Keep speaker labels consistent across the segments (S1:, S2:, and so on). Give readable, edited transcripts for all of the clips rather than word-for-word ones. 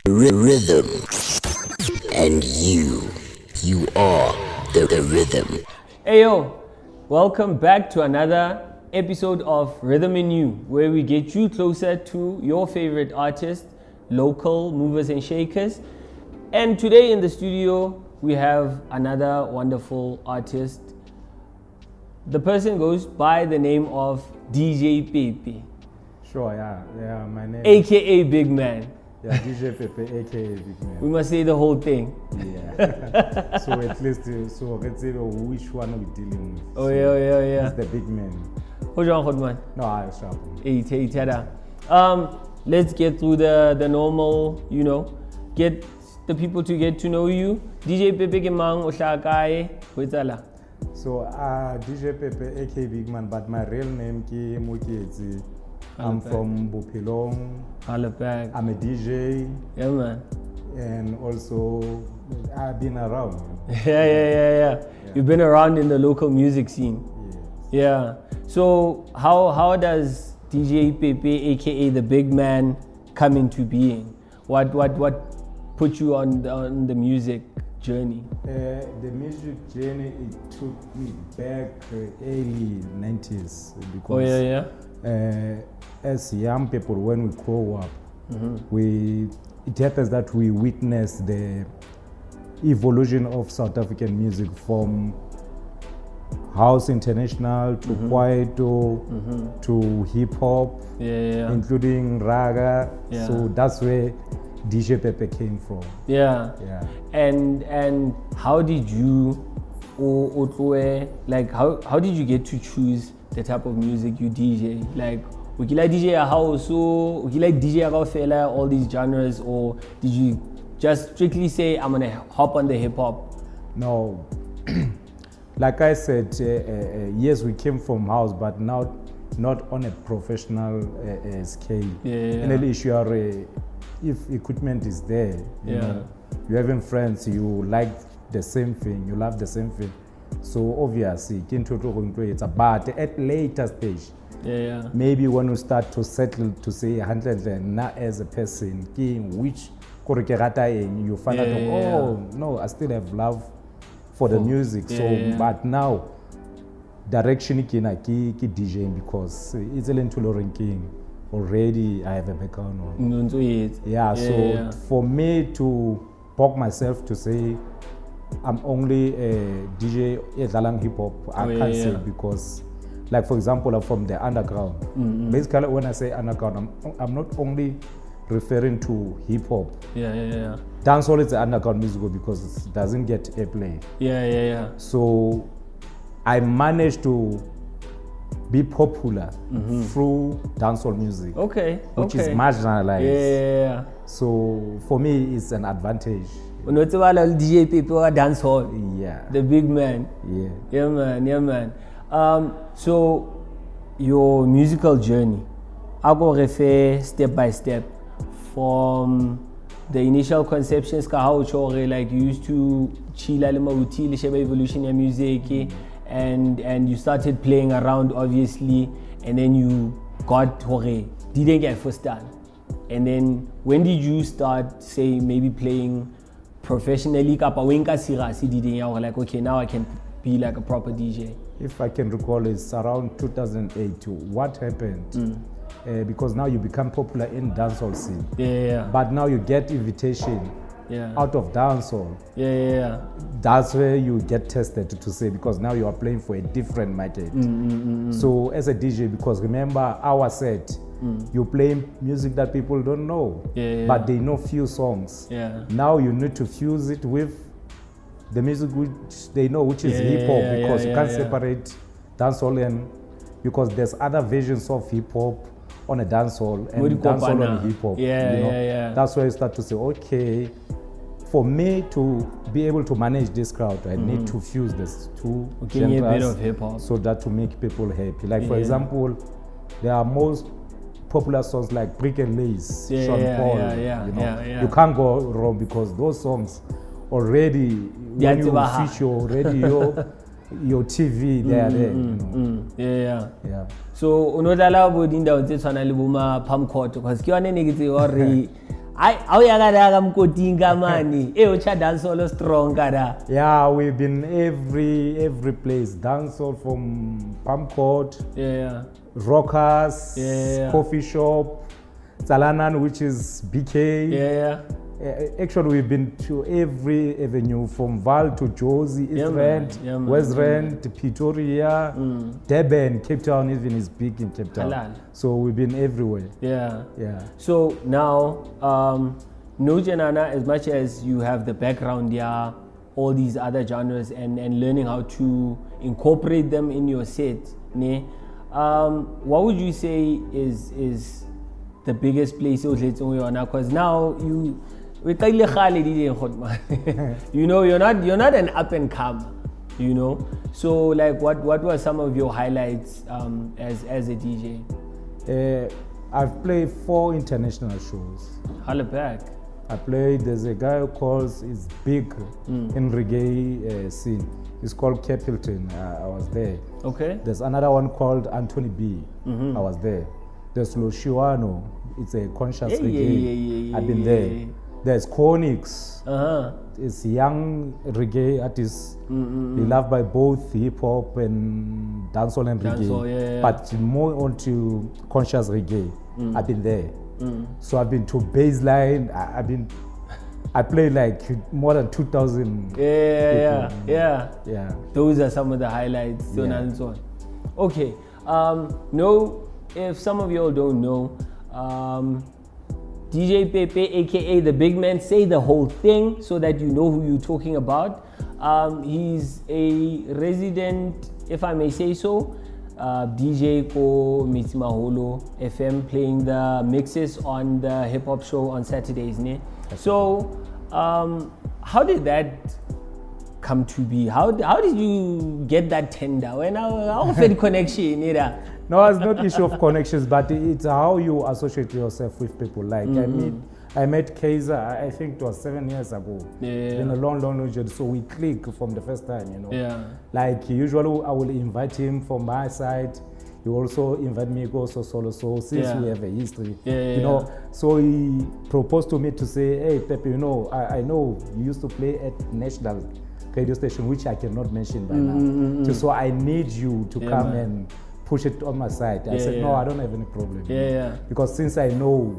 S1: Rhythm. And you are the rhythm.
S2: Hey yo, welcome back to another episode of Rhythm in You, where we get you closer to your favorite artists, local movers and shakers. And today in the studio, we have another wonderful artist. The person goes by the name of DJ Pepe.
S3: Sure, yeah, my name.
S2: AKA Big Man.
S3: Yeah, DJ Pepe, aka Big Man.
S2: We must say the whole thing.
S3: Yeah. So at least, so let's say which one are we dealing with?
S2: Oh, yeah.
S3: It's the Big Man.
S2: Hold on, man.
S3: No, I sharp.
S2: Let's get through the normal, get the people to get to know you. DJ Pepe ke mang, o hlaha kae, ho etsahala?
S3: So, DJ Pepe, aka Big Man, but my real name is Mokietsi. I'm from Bophelong. I'm a DJ.
S2: Yeah, man.
S3: And also, I've been around.
S2: Yeah. You've been around in the local music scene.
S3: Yes.
S2: Yeah. So, how does DJ Pepe, aka the Big Man, come into being? What put you on the music journey?
S3: The music journey, it took me back early 90s because as young people, when we grow up, it happens that we witness the evolution of South African music from house international to kwaito to hip hop, including raga.
S2: Yeah.
S3: So that's where DJ Pepe came from.
S2: Yeah. And how did you how did you get to choose the type of music you DJ? Like, would you like DJ a house, or would you like DJ a fela, all these genres, or did you just strictly say I'm gonna hop on the hip hop?
S3: No, like I said, yes, we came from house, but now not on a professional scale. And the issue are if equipment is there, you know, you're having friends, you like the same thing, you love the same thing. So obviously, it's about at later stage. Maybe when you start to settle to say 100 now as a person, which you find out, no, I still have love for the music. But now, direction ki DJing because it's a little king. Already I have a background on. So for me to poke myself to say I'm only a DJ Edalang hip hop, I can't say because, like for example, I'm from the underground. Basically, when I say underground, I'm not only referring to hip hop. Dancehall is the underground music because it doesn't get airplay. So I managed to be popular through dancehall music. Which is marginalized. So for me, it's an advantage.
S2: DJ Pepe or dancehall. The Big Man. Yeah, man. So your musical journey, I'll go refer step by step from the initial conceptions, how like you used to chill evolution in music, and you started playing around obviously, and then you got didn't get first done. And then when did you start, say, maybe playing professionally? Like, okay, now I can be like a proper DJ.
S3: If I can recall, it's around 2008. What happened? Because now you become popular in dancehall scene. But now you get invitation out of dancehall. That's where you get tested to say, because now you are playing for a different market. So as a DJ, because remember our set, you play music that people don't know, but they know few songs. Now you need to fuse it with the music which they know, which is hip hop, because you can't separate dancehall and, because there's other versions of hip hop on a dancehall and dancehall on hip hop. That's why you start to say, okay, for me to be able to manage this crowd, I need to fuse these two genres,
S2: a bit of hip hop,
S3: so that to make people happy. Like for example, there are most popular songs like Brick and Lace, Sean Paul. You can't go wrong because those songs already, when you switch your radio, your TV, they are there.
S2: So unodlala bodinda utse tshwana le boma palm court because ke yone ne ke tse hore dancehall strong kada.
S3: Yeah, we've been every place. Dancehall from Palm Court, Rockers, coffee shop, Zalanan, which is BK. Actually, we've been to every avenue from Val to Josie, East Rand, West Rand, Pretoria, Durban, Cape Town. Even is big in Cape Town.
S2: Halal.
S3: So we've been everywhere.
S2: Yeah.
S3: So
S2: now, no Janana, as much as you have the background, all these other genres and learning how to incorporate them in your set, what would you say is the biggest place because now you you know, you're not an up and comer, you know. So like what were some of your highlights as a DJ?
S3: I've played 4 international shows.
S2: Holla back.
S3: I played, there's a guy who is big in reggae scene. It's called Capleton. I was there.
S2: Okay.
S3: There's another one called Anthony B. I was there. There's Luciano. It's a conscious reggae. I've been there. There's Konix. It's young reggae artist. He loved by both hip hop and dancehall and reggae, but more onto conscious reggae. I've been there. So I've been to baseline. I played like more than 2,000 people.
S2: Yeah. Those are some of the highlights. So on and so on. Okay. If some of you all don't know, DJ Pepe, aka the big man, say the whole thing so that you know who you're talking about. He's a resident, if I may say so, DJ ko Mitsimaholo FM, playing the mixes on the hip hop show on Saturdays. So, how did that come to be? How did you get that tender? When how connection?
S3: No, it's not issue of connections, but it's how you associate yourself with people. Like I met Kaiser, I think it was 7 years ago. In a long journey. So we click from the first time, you know. Like usually I will invite him from my side. He also invite me also solo. So since we have a history, you know, so he proposed to me to say, hey Pepe, you know, I know you used to play at national radio station, which I cannot mention by now. So I need you to come and push it on my side. I said, no, I don't have any problem. Because since I know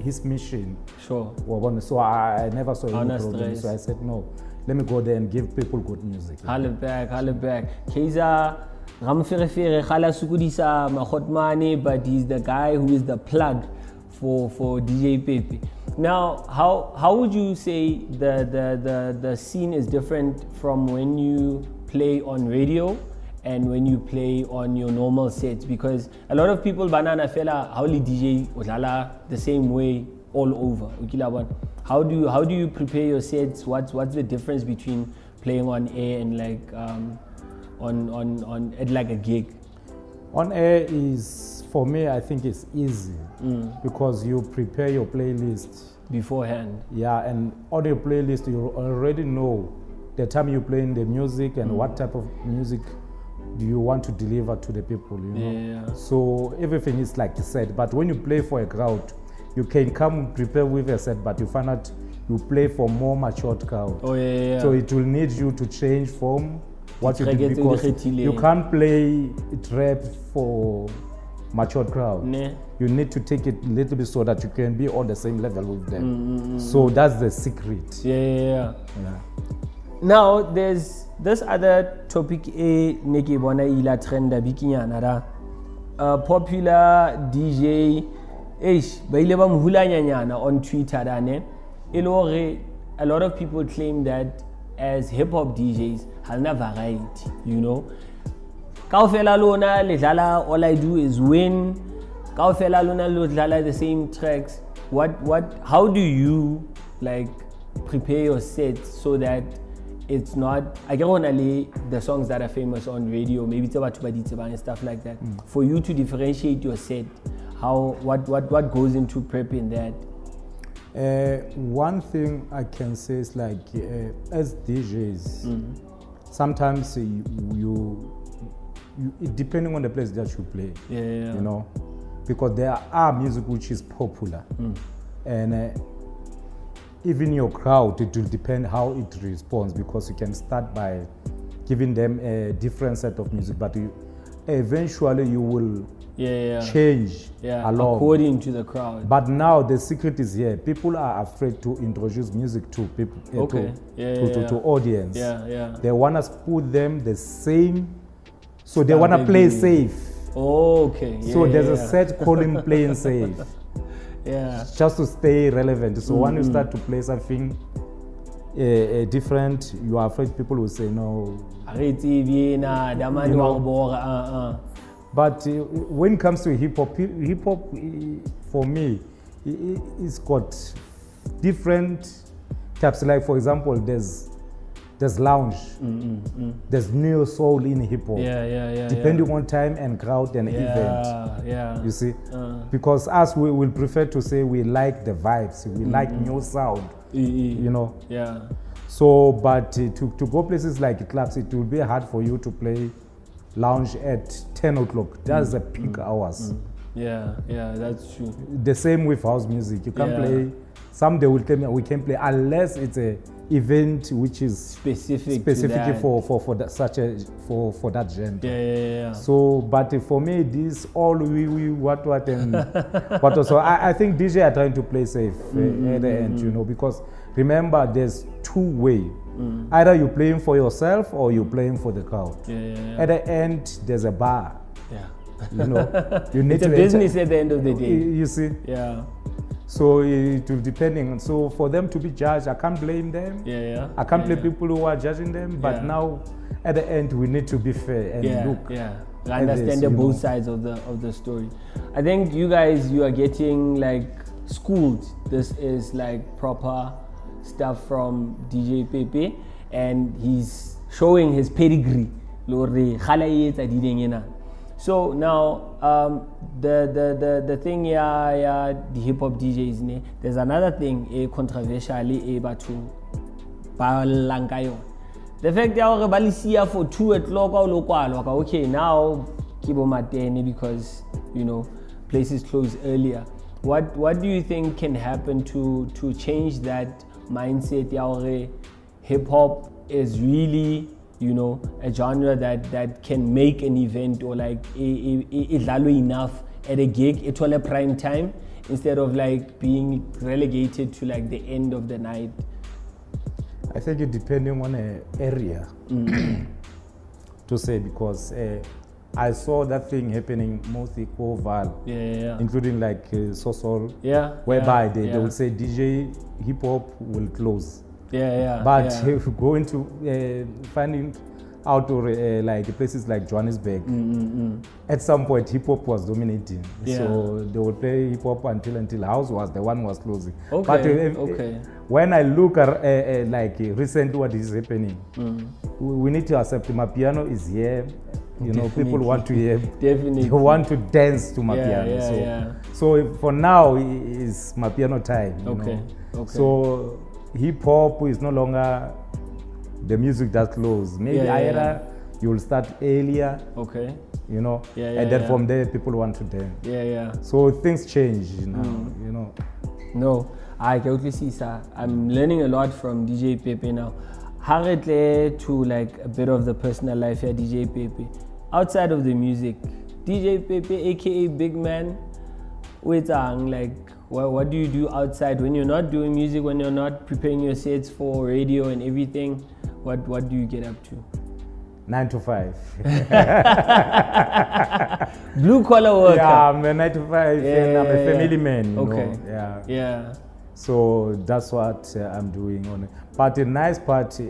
S3: his mission, so I never saw any problem. So I said, no, let me go there and give people good music.
S2: Halle back. Kaiser, but he's the guy who is the plug for DJ Pepe. Now, how would you say the scene is different from when you play on radio and when you play on your normal sets? Because a lot of people banana fella howly DJ ulala the same way all over. How do you prepare your sets? What's the difference between playing on air and like on at like a gig?
S3: On air is, for me, I think it's easy because you prepare your playlist
S2: beforehand.
S3: Yeah, and on your playlist you already know the time you play in the music and what type of music do you want to deliver to the people, you know. So everything is like set. But when you play for a crowd, you can come prepare with a set, but you find out you play for more matured crowd. So it will need you to change from what you do, because you can't play trap for matured crowd. You need to take it a little bit so that you can be on the same level with them. So that's the secret.
S2: Now there's this other topic neke bona ila trenda bikinyana da popular DJ ba ile ba mhulanyanyana on Twitter da ne elore a lot of people claim that as hip hop DJs halna variety, you know. Kaofela lona le dlala, all I do is win. Kaofela lona lo dlala the same tracks. How do you like prepare your set so that it's not, I get only the songs that are famous on radio, maybe and stuff like that. For you to differentiate your set, what goes into prepping that?
S3: One thing I can say is like as DJs, sometimes you depending on the place that you play, you know, because there are music which is popular, and even your crowd, it will depend how it responds, because you can start by giving them a different set of music, but eventually you will change along
S2: according to the crowd.
S3: But now the secret is here. People are afraid to introduce music to people, to audience. They want to put them the same, so they want to play safe. So there's a set calling playing safe. Just to stay relevant. So when you start to play something different, you are afraid people will say no. But when it comes to hip hop for me, it's got different types. Like for example, there's lounge, there's neo soul in hip hop. Depending on time and crowd and event. You see, because us we will prefer to say we like the vibes, we like new sound. You know. So, but to go places like clubs, it will be hard for you to play lounge at 10 o'clock. That's the peak hours.
S2: That's true.
S3: The same with house music. You can play. Some they will tell me we can play unless it's a event which is specific for that genre. So, but for me, this all what and what. So I think DJ are trying to play safe at the end, you know, because remember there's two ways. Either you're playing for yourself or you're playing for the crowd. At the end, there's a bar. You know, you need
S2: it's a business at the end of the day.
S3: You see. So it will depending. So for them to be judged, I can't blame them. I can't blame people who are judging them. But now, at the end, we need to be fair and look.
S2: I understand both sides of the story. I think you guys, you are getting like schooled. This is like proper stuff from DJ Pepe, and he's showing his pedigree. So now the thing the hip hop DJs, there's another thing controversially to balankayo. The fact that we balisia for 2 o'clock or okay now kibo matene because you know places close earlier. What do you think can happen to change that mindset? Hip hop is really, you know, a genre that can make an event or like enough at a gig, it's all a prime time instead of like being relegated to like the end of the night.
S3: I think it depending on an area to say, because I saw that thing happening mostly Koval, including like Sosol, whereby they would say DJ hip hop will close. But going to finding out like places like Johannesburg, at some point hip hop was dominating. So they would play hip hop until house was the one was closing. But when I look at like recently what is happening, we need to accept my piano is here. You know, people want to hear. They want to dance to my piano. So for now, it's my piano time. You know? So hip hop is no longer the music that close. Maybe either you will start earlier. You know, and then from there people want to dance. So things change now. You know.
S2: No, I can totally see, sir. I'm learning a lot from DJ Pepe now. Hardly to like a bit of the personal life here, DJ Pepe. Outside of the music, DJ Pepe, aka Big Man, like what do you do outside when you're not doing music, when you're not preparing your sets for radio and everything? What do you get up to?
S3: 9 to 5.
S2: Blue collar worker.
S3: Yeah, I'm a 9 to 5 and I'm a family man. You know? So that's what I'm doing on it. But the nice part,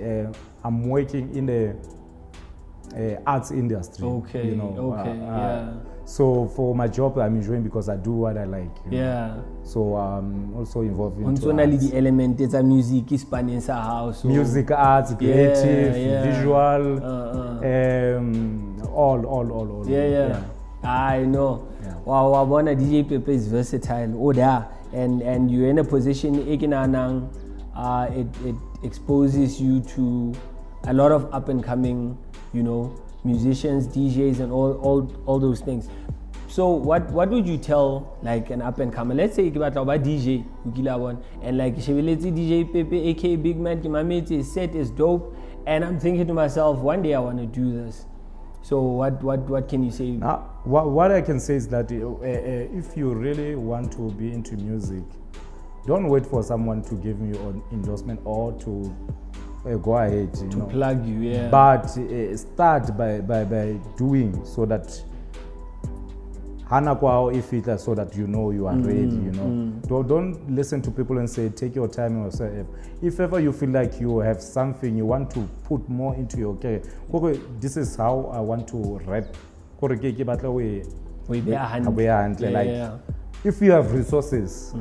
S3: I'm working in the arts industry. You know, so for my job, I'm enjoying because I do what I like. You know? So I'm also involved in
S2: the element is music, Spanish house.
S3: Music, arts, creative, visual, all.
S2: I know. Wow, I want a DJ Pepe is versatile. And you're in a position, it exposes you to a lot of up and coming, you know, musicians, DJs, and all those things. So what would you tell like an up and comer? Let's say about DJ and like DJ Pepe akaBigMan, my mate his set is dope, and I'm thinking to myself, one day I want to do this. So what can you say?
S3: What I can say is that if you really want to be into music, don't wait for someone to give you an endorsement or to go ahead to
S2: plug you, yeah.
S3: But start by doing, so that so that you know you are ready. Don't listen to people and say take your time yourself. If ever you feel like you have something you want to put more into your career, this is how I want to rap. If you have resources,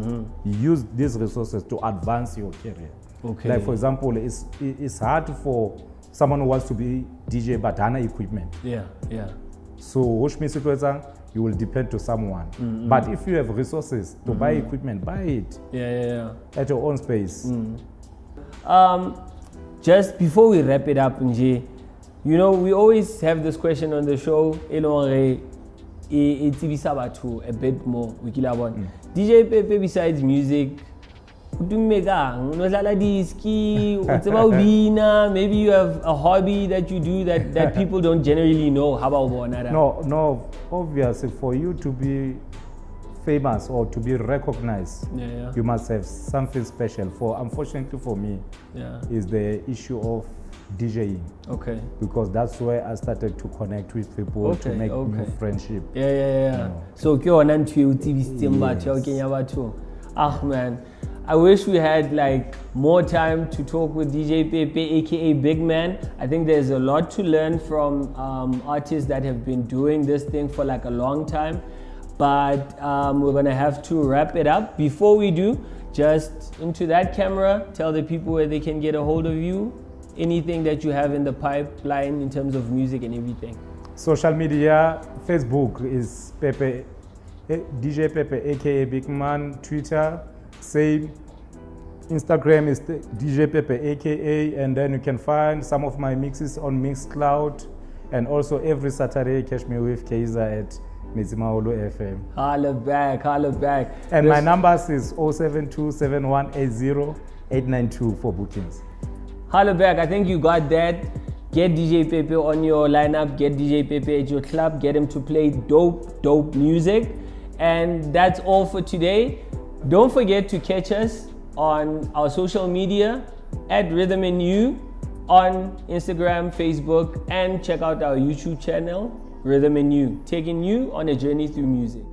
S3: use these resources to advance your career.
S2: Okay.
S3: Like for example, it's hard for someone who wants to be DJ but hana equipment.
S2: Yeah.
S3: So which means you will depend to someone. But if you have resources to buy equipment, buy it.
S2: Yeah.
S3: At your own space.
S2: Just before we wrap it up, Nje, we always have this question on the show. It's a bit more. DJ Pepe, besides music, maybe you have a hobby that you do that people don't generally know. How about one?
S3: No, obviously for you to be famous or to be recognized, you must have something special. Unfortunately for me, is the issue of DJing.
S2: Okay.
S3: Because that's where I started to connect with people, to make new friendship.
S2: Yeah. So man, I wish we had like more time to talk with DJ Pepe akaBigMan. I think there's a lot to learn from artists that have been doing this thing for like a long time. But we're gonna have to wrap it up. Before we do, just into that camera, tell the people where they can get a hold of you, anything that you have in the pipeline in terms of music and everything.
S3: Social media, Facebook is Pepe, DJ Pepe akaBigMan, Twitter, same. Instagram is DJ Pepe aka, and then you can find some of my mixes on Mixcloud, and also every Saturday catch me with Kaiser at Mizimaholo FM.
S2: Holla back.
S3: And my numbers is 072-7180-892 for bookings.
S2: Holla back, I think you got that. Get DJ Pepe on your lineup, get DJ Pepe at your club, get him to play dope music. And that's all for today. Don't forget to catch us on our social media at Rhythm and You on Instagram, Facebook, and check out our YouTube channel, Rhythm and You, taking you on a journey through music.